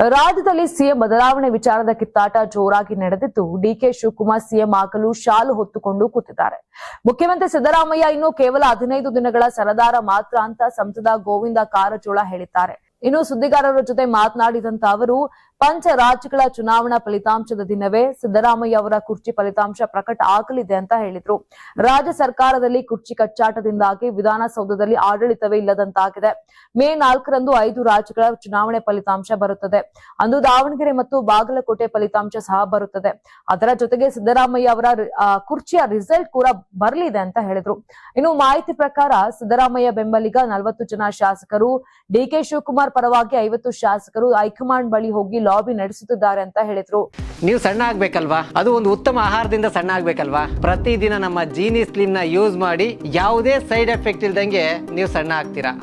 ರಾಜ್ಯದಲ್ಲಿ ಸಿಎಂ ಬದಲಾವಣೆ ವಿಚಾರದ ಕಿತ್ತಾಟ ಜೋರಾಗಿ ನಡೆದಿದ್ದು, ಡಿಕೆ ಶಿವಕುಮಾರ್ ಸಿಎಂ ಆಗಲು ಶಾಲು ಹೊತ್ತುಕೊಂಡು ಕೂತಿದ್ದಾರೆ. ಮುಖ್ಯಮಂತ್ರಿ ಸಿದ್ದರಾಮಯ್ಯ ಇನ್ನು ಕೇವಲ 15 ದಿನಗಳ ಸರದಾರ ಮಾತ್ರ ಅಂತ ಸಂಸದ ಗೋವಿಂದ ಕಾರಜೋಳ ಹೇಳಿದ್ದಾರೆ. ಇನ್ನು ಸುದ್ದಿಗಾರರ ಜೊತೆ ಮಾತನಾಡಿದಂತ ಅವರು, ಪಂಚ ರಾಜ್ಯಗಳ ಚುನಾವಣಾ ಫಲಿತಾಂಶದ ದಿನವೇ ಸಿದ್ದರಾಮಯ್ಯ ಅವರ ಕುರ್ಚಿ ಫಲಿತಾಂಶ ಪ್ರಕಟ ಆಗಲಿದೆ ಅಂತ ಹೇಳಿದ್ರು. ರಾಜ್ಯ ಸರ್ಕಾರದಲ್ಲಿ ಕುರ್ಚಿ ಕಚ್ಚಾಟದಿಂದಾಗಿ ವಿಧಾನಸೌಧದಲ್ಲಿ ಆಡಳಿತವೇ ಇಲ್ಲದಂತಾಗಿದೆ. ಮೇ 4ರಂದು 5 ರಾಜ್ಯಗಳ ಚುನಾವಣೆ ಫಲಿತಾಂಶ ಬರುತ್ತದೆ. ಅಂದು ದಾವಣಗೆರೆ ಮತ್ತು ಬಾಗಲಕೋಟೆ ಫಲಿತಾಂಶ ಸಹ ಬರುತ್ತದೆ. ಅದರ ಜೊತೆಗೆ ಸಿದ್ದರಾಮಯ್ಯ ಅವರ ಕುರ್ಚಿಯ ರಿಸಲ್ಟ್ ಕೂಡ ಬರಲಿದೆ ಅಂತ ಹೇಳಿದ್ರು. ಇನ್ನು ಮಾಹಿತಿ ಪ್ರಕಾರ ಸಿದ್ದರಾಮಯ್ಯ ಬೆಂಬಲಿಗ 40 ಜನ ಶಾಸಕರು, ಡಿಕೆ ಶಿವಕುಮಾರ್ ಪರವಾಗಿ 50 ಶಾಸಕರು ಹೈಕಮಾಂಡ್ ಬಳಿ ಹೋಗಿ ಲಾಬಿ ನಡೆಸುತ್ತಿದ್ದಾರೆ ಅಂತ ಹೇಳಿದ್ರು. ನೀವು ಸಣ್ಣ ಆಗ್ಬೇಕಲ್ವಾ, ಅದು ಒಂದು ಉತ್ತಮ ಆಹಾರದಿಂದ ಸಣ್ಣ ಆಗ್ಬೇಕಲ್ವಾ. ಪ್ರತಿದಿನ ನಮ್ಮ ಜೀನಿ ಸ್ಲಿಮ್ ನ ಯೂಸ್ ಮಾಡಿ ಯಾವುದೇ ಸೈಡ್ ಎಫೆಕ್ಟ್ ಇಲ್ದಂಗೆ ನೀವು ಸಣ್ಣ ಆಗ್ತೀರಾ.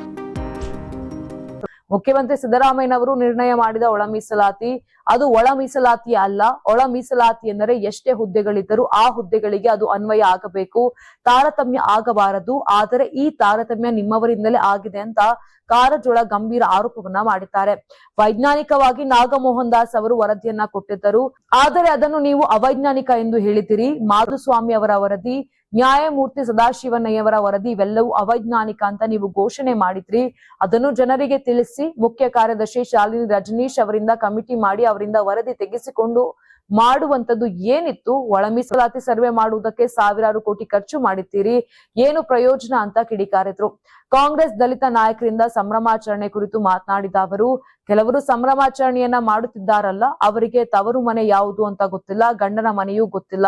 ಮುಖ್ಯಮಂತ್ರಿ ಸಿದ್ದರಾಮಯ್ಯನವರು ನಿರ್ಣಯ ಮಾಡಿದ ಒಳ ಮೀಸಲಾತಿ ಅದು ಒಳ ಮೀಸಲಾತಿ ಅಲ್ಲ. ಒಳ ಮೀಸಲಾತಿ ಎಂದರೆ ಎಷ್ಟೇ ಹುದ್ದೆಗಳಿದ್ದರೂ ಆ ಹುದ್ದೆಗಳಿಗೆ ಅದು ಅನ್ವಯ ಆಗಬೇಕು, ತಾರತಮ್ಯ ಆಗಬಾರದು. ಆದರೆ ಈ ತಾರತಮ್ಯ ನಿಮ್ಮವರಿಂದಲೇ ಆಗಿದೆ ಅಂತ ಕಾರಜೋಳ ಗಂಭೀರ ಆರೋಪವನ್ನ ಮಾಡಿದ್ದಾರೆ. ವೈಜ್ಞಾನಿಕವಾಗಿ ನಾಗಮೋಹನ್ ದಾಸ್ ಅವರು ವರದಿಯನ್ನ ಕೊಟ್ಟಿದ್ದರು, ಆದರೆ ಅದನ್ನು ನೀವು ಅವೈಜ್ಞಾನಿಕ ಎಂದು ಹೇಳಿದಿರಿ. ಮಾಧುಸ್ವಾಮಿ ಅವರ ವರದಿ, ನ್ಯಾಯಮೂರ್ತಿ ಸದಾಶಿವನಯ್ಯವರ ವರದಿ ಇವೆಲ್ಲವೂ ಅವೈಜ್ಞಾನಿಕ ಅಂತ ನೀವು ಘೋಷಣೆ ಮಾಡಿದ್ರಿ. ಅದನ್ನು ಜನರಿಗೆ ತಿಳಿಸಿ. ಮುಖ್ಯ ಕಾರ್ಯದರ್ಶಿ ಶಾಲಿನಿ ರಜನೀಶ್ ಅವರಿಂದ ಕಮಿಟಿ ಮಾಡಿ ಅವರಿಂದ ವರದಿ ತೆಗೆಸಿಕೊಂಡು ಮಾಡುವಂತದ್ದು ಏನಿತ್ತು? ಒಳ ಮೀಸಲಾತಿ ಸರ್ವೆ ಮಾಡುವುದಕ್ಕೆ ಸಾವಿರಾರು ಕೋಟಿ ಖರ್ಚು ಮಾಡಿದ್ದೀರಿ, ಏನು ಪ್ರಯೋಜನ ಅಂತ ಕಿಡಿಕಾರಿದ್ರು. ಕಾಂಗ್ರೆಸ್ ದಲಿತ ನಾಯಕರಿಂದ ಸಂಭ್ರಮಾಚರಣೆ ಕುರಿತು ಮಾತನಾಡಿದ ಅವರು, ಕೆಲವರು ಸಂಭ್ರಮಾಚರಣೆಯನ್ನ ಮಾಡುತ್ತಿದ್ದಾರಲ್ಲ, ಅವರಿಗೆ ತವರು ಮನೆ ಯಾವುದು ಅಂತ ಗೊತ್ತಿಲ್ಲ, ಗಂಡನ ಮನೆಯೂ ಗೊತ್ತಿಲ್ಲ.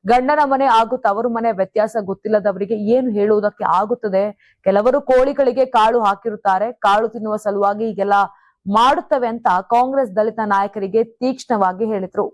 ಗಂಡನ ಮನೆ ಹಾಗೂ ತವರು ಮನೆ ವ್ಯತ್ಯಾಸ ಗೊತ್ತಿಲ್ಲದವರಿಗೆ ಏನು ಹೇಳುವುದಕ್ಕೆ ಆಗುತ್ತದೆ? ಕೆಲವರು ಕೋಳಿಗಳಿಗೆ ಕಾಳು ಹಾಕಿರುತ್ತಾರೆ, ಕಾಳು ತಿನ್ನುವ ಸಲುವಾಗಿ ಹೀಗೆಲ್ಲ ಮಾಡುತ್ತವೆ ಅಂತ ಕಾಂಗ್ರೆಸ್ ದಲಿತ ನಾಯಕರಿಗೆ ತೀಕ್ಷ್ಣವಾಗಿ ಹೇಳಿದ್ರು.